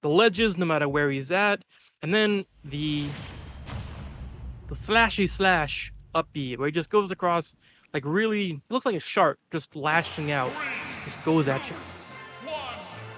the ledges no matter where he's at, and then the slashy slash up B where he just goes across like really looks like a shark just lashing out, just goes at you.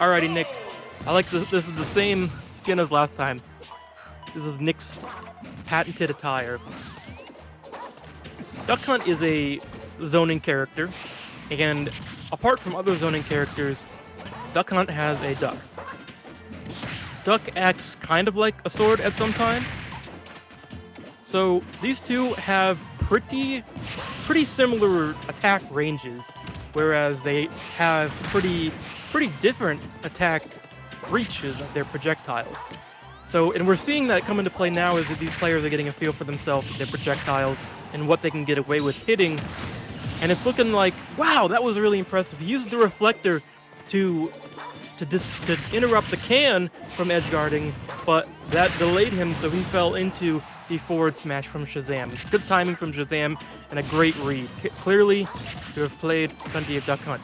Alrighty, Nick. I like this. This is the same skin as last time. This is Nick's patented attire. Duck Hunt is a zoning character, and apart from other zoning characters, Duck Hunt has a duck. Duck acts kind of like a sword at some times. So these two have pretty similar attack ranges, whereas they have pretty different attack reaches of their projectiles. So, and we're seeing that come into play now as these players are getting a feel for themselves with their projectiles and what they can get away with hitting. And it's looking like, wow, that was really impressive. He used the reflector to interrupt the can from edge guarding, but that delayed him, so he fell into the forward smash from Shazam. Good timing from Shazam and a great read. Clearly, you have played plenty of Duck Hunt.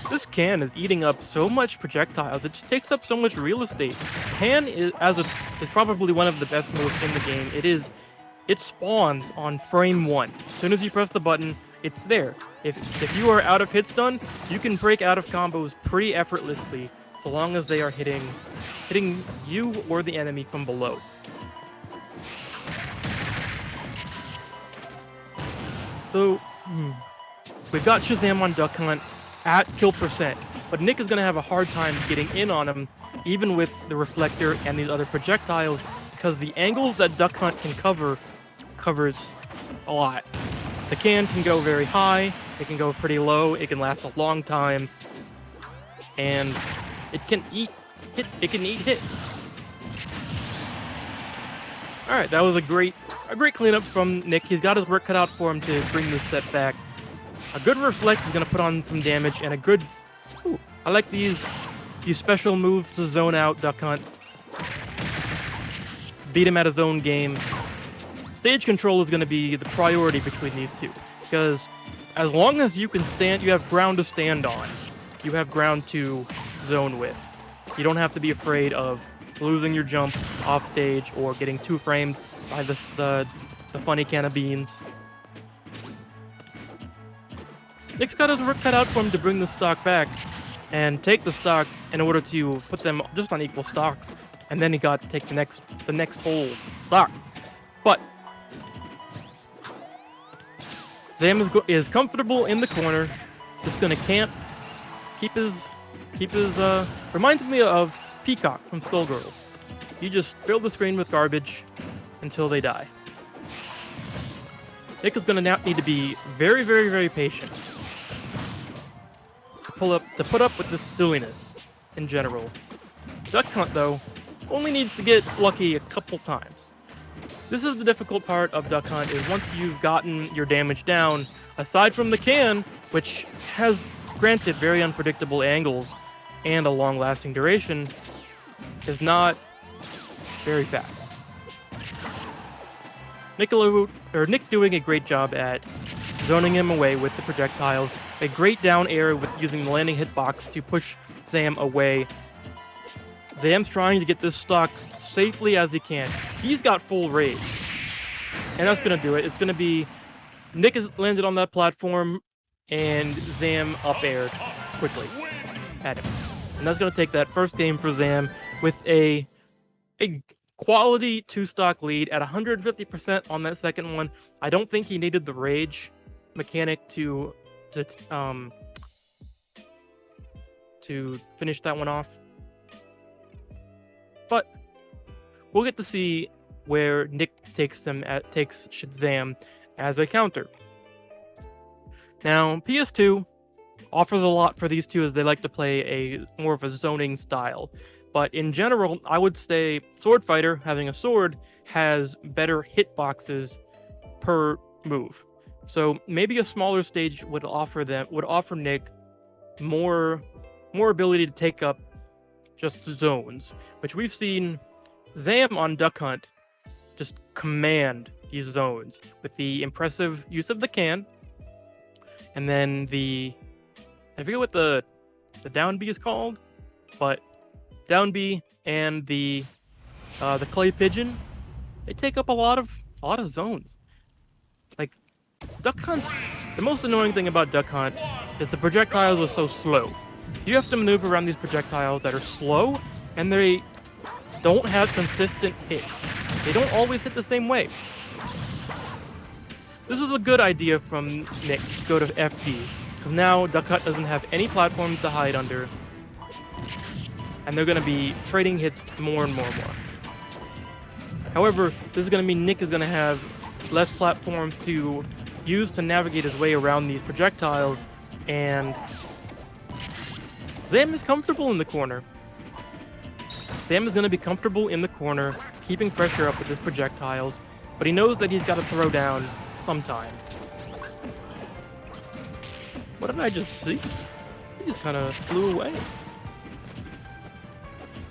This can is eating up so much projectiles. It just takes up so much real estate. Can is probably one of the best moves in the game. It spawns on frame 1. As soon as you press the button, it's there. If you are out of hit stun, you can break out of combos pretty effortlessly, so long as they are hitting you or the enemy from below. So we've got Shazam on Duck Hunt at kill percent, but Nick is going to have a hard time getting in on him, even with the reflector and these other projectiles, because the angles that Duck Hunt can covers a lot. The can go very high, it can go pretty low, it can last a long time, and it can eat hits. Alright, that was a great cleanup from Nick. He's got his work cut out for him to bring this set back. A good reflect is going to put on some damage, and a good... Ooh, I like these special moves to zone out Duck Hunt. Beat him at his own game. Stage control is going to be the priority between these two, because as long as you have ground to stand on, you have ground to zone with. You don't have to be afraid of losing your jump off stage or getting two framed by the funny can of beans. Nick's got his work cut out for him to bring the stock back and take the stock in order to put them just on equal stocks, and then he got to take the next whole stock. But Zam is comfortable in the corner, just gonna camp, keep his reminds me of Peacock from Skullgirls. You just fill the screen with garbage until they die. Nick is gonna now need to be very, very, very patient to put up with this silliness in general. Duck Hunt, though, only needs to get lucky a couple times. This is the difficult part of Duck Hunt, is once you've gotten your damage down, aside from the can, which has, granted, very unpredictable angles and a long-lasting duration, is not very fast. Nick doing a great job at zoning him away with the projectiles, a great down air with using the landing hitbox to push Zam away. Zam's trying to get this stock safely as he can. He's got full rage, and that's going to do it. It's going to be Nick has landed on that platform, and Zam up aired quickly at him. And that's going to take that first game for Zam with a quality 2-stock lead at 150% on that second one. I don't think he needed the rage mechanic to finish that one off. But we'll get to see where Nick takes Shazam as a counter. Now, PS2 offers a lot for these two, as they like to play a more of a zoning style. But in general, I would say Sword Fighter, having a sword, has better hitboxes per move. So maybe a smaller stage would offer Nick more ability to take up just zones, which we've seen Zam on Duck Hunt just command these zones with the impressive use of the can, and then I forget what the down B is called, but down B and the clay pigeon, they take up a lot of zones. Like Duck Hunt, the most annoying thing about Duck Hunt is the projectiles are so slow. You have to maneuver around these projectiles that are slow, and they don't have consistent hits. They don't always hit the same way. This is a good idea from Nick to go to FD, because now Duck Hunt doesn't have any platforms to hide under, and they're going to be trading hits more and more and more. However, this is going to mean Nick is going to have less platforms to use to navigate his way around these projectiles, and Zam is comfortable in the corner. Zam is going to be comfortable in the corner, keeping pressure up with his projectiles, but he knows that he's got to throw down sometime. What did I just see? He just kind of flew away.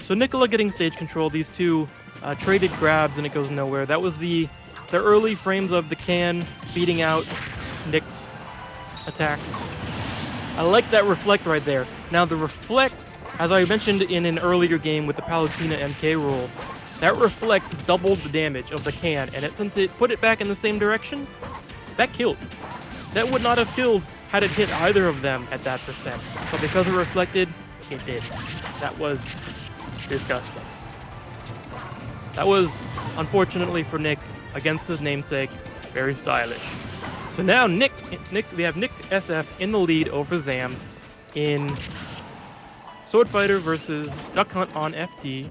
So Nicola getting stage control, these two traded grabs and it goes nowhere. That was the early frames of the can beating out Nick's attack. I like that reflect right there. Now the reflect, as I mentioned in an earlier game with the Palutena MK rule, that reflect doubled the damage of the can, and since it put it back in the same direction, that killed. That would not have killed had it hit either of them at that percent. But because it reflected, it did. That was disgusting. That was, unfortunately for Nick, against his namesake, very stylish. So now we have NickSF in the lead over Zam in Sword Fighter versus Duck Hunt on FD.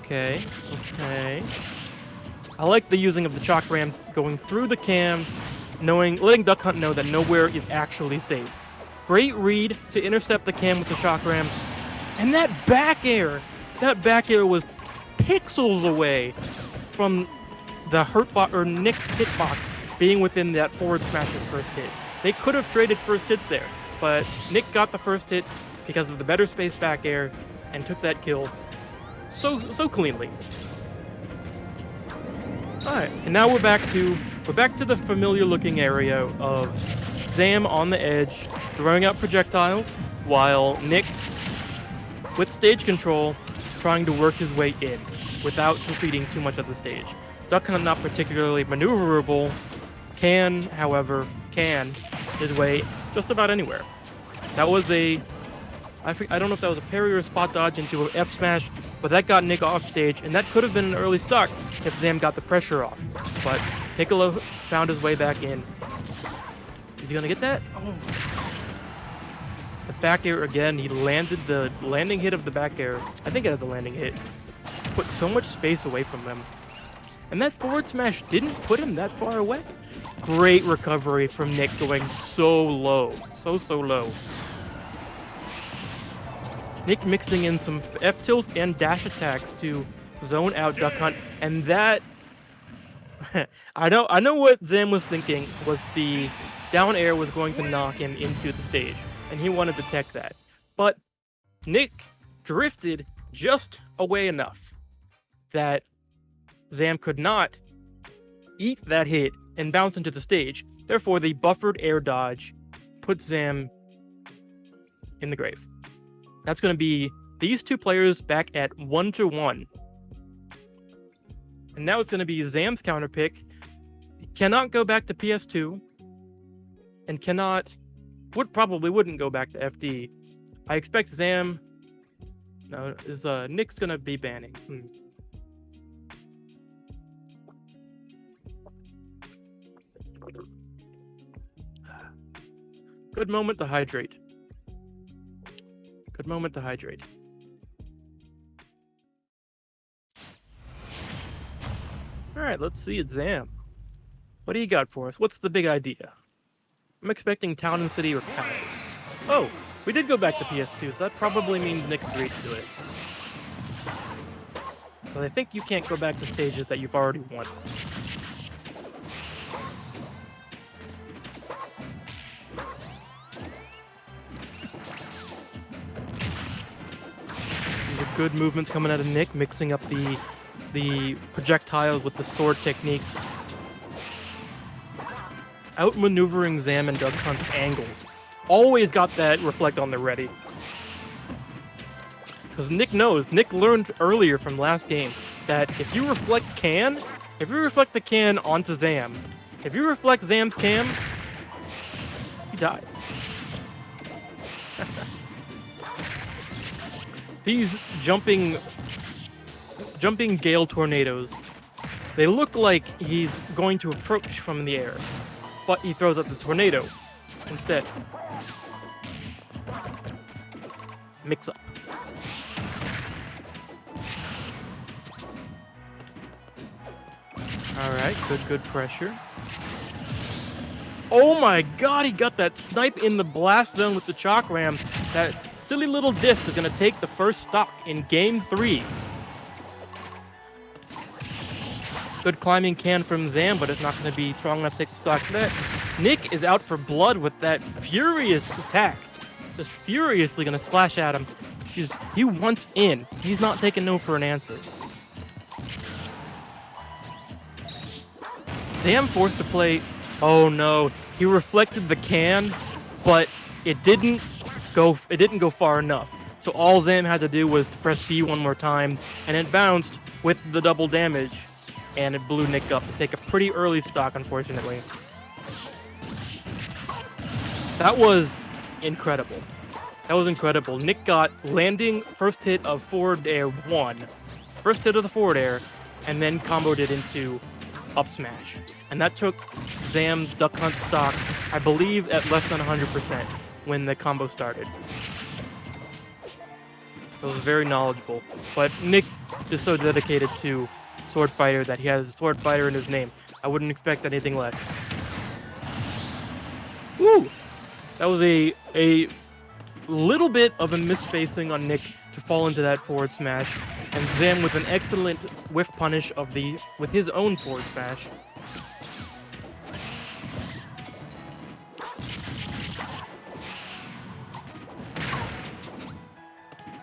Okay. I like the using of the Chalk Ram going through the cam, letting Duck Hunt know that nowhere is actually safe. Great read to intercept the cam with the Chalk Ram, and that back air was pixels away from the Nick's hitbox being within that forward smash's first hit. They could have traded first hits there, but Nick got the first hit because of the better space back air and took that kill so cleanly. Alright, and now we're back to the familiar looking area of Zam on the edge, throwing out projectiles, while Nick, with stage control, trying to work his way in without defeating too much of the stage. Duck Hunt not particularly maneuverable, however, can his way just about anywhere. That was I don't know if that was a parry or a spot dodge into an F smash, but that got Nick off stage, and that could have been an early stock if Zam got the pressure off. But Piccolo found his way back in. Is he gonna get that? Oh. The back air again, he landed the landing hit of the back air. I think it had the landing hit. Put so much space away from him. And that forward smash didn't put him that far away. Great recovery from Nick going so low. So low. Nick mixing in some F tilts and dash attacks to zone out Duck Hunt, and that I know what Zam was thinking was the down air was going to knock him into the stage, and he wanted to tech that. But Nick drifted just away enough that Zam could not eat that hit and bounce into the stage. Therefore, the buffered air dodge puts Zam in the grave. That's going to be these two players back at 1-1. And now it's going to be Zam's counter pick. He cannot go back to PS2. And probably wouldn't go back to FD. I expect Zam... No, Nick's going to be banning. Good moment to hydrate. Good moment to hydrate. Alright, let's see it, Zam. What do you got for us? What's the big idea? I'm expecting Town and City or Cows. Oh, we did go back to PS2, so that probably means Nick agreed to it. But I think you can't go back to stages that you've already won. Good movements coming out of Nick, mixing up the projectiles with the sword techniques. outmaneuvering Zam and Duck Hunt's angles. Always got that reflect on the ready. Because Nick knows, Nick learned earlier from last game that if you reflect the can onto Zam, if you reflect Zam's cam, he dies. These jumping gale tornadoes, they look like he's going to approach from the air, but he throws out the tornado instead. Mix up. Alright, good pressure. Oh my god, he got that snipe in the blast zone with the Chalk Ram. That silly little disc is going to take the first stock in Game 3. Good climbing can from Zam, but it's not going to be strong enough to take the stock for that. Nick is out for blood with that furious attack. Just furiously going to slash at him. He wants in. He's not taking no for an answer. Zam forced to play. Oh no, he reflected the can, but it didn't go far enough. So all Zam had to do was to press B one more time, and it bounced with the double damage, and it blew Nick up to take a pretty early stock, unfortunately. That was incredible. Nick got landing, first hit of forward air 1, first hit of the forward air, and then comboed it into up smash. And that took Zam's Duck Hunt stock, I believe, at less than 100% when the combo started. It was very knowledgeable. But Nick is so dedicated to Sword Fighter that he has Sword Fighter in his name. I wouldn't expect anything less. Woo! That was a little bit of a misspacing on Nick to fall into that forward smash, and Zam with an excellent whiff punish with his own forward smash.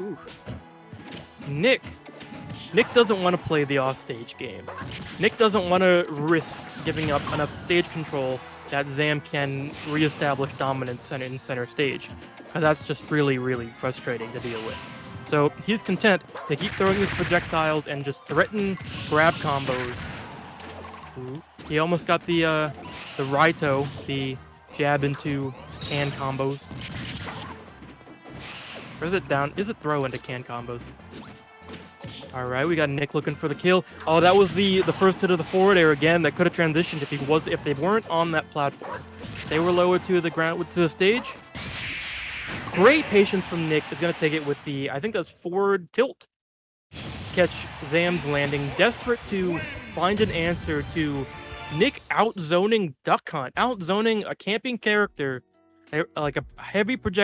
Ooh. Nick doesn't want to play the offstage game. Nick doesn't want to risk giving up enough stage control that Zam can reestablish dominance in center stage, because that's just really, really frustrating to deal with. So he's content to keep throwing his projectiles and just threaten grab combos. Ooh. He almost got the Raito, the jab into can combos. Or is it down? Is it throw into can combos? Alright, we got Nick looking for the kill. Oh, that was the first hit of the forward air again that could have transitioned if they weren't on that platform. They were lower to the ground, to the stage. Great patience from Nick is going to take it with the, I think that's forward tilt. Catch Zam's landing, desperate to find an answer to Nick outzoning Duck Hunt, outzoning a camping character, like a heavy projectile.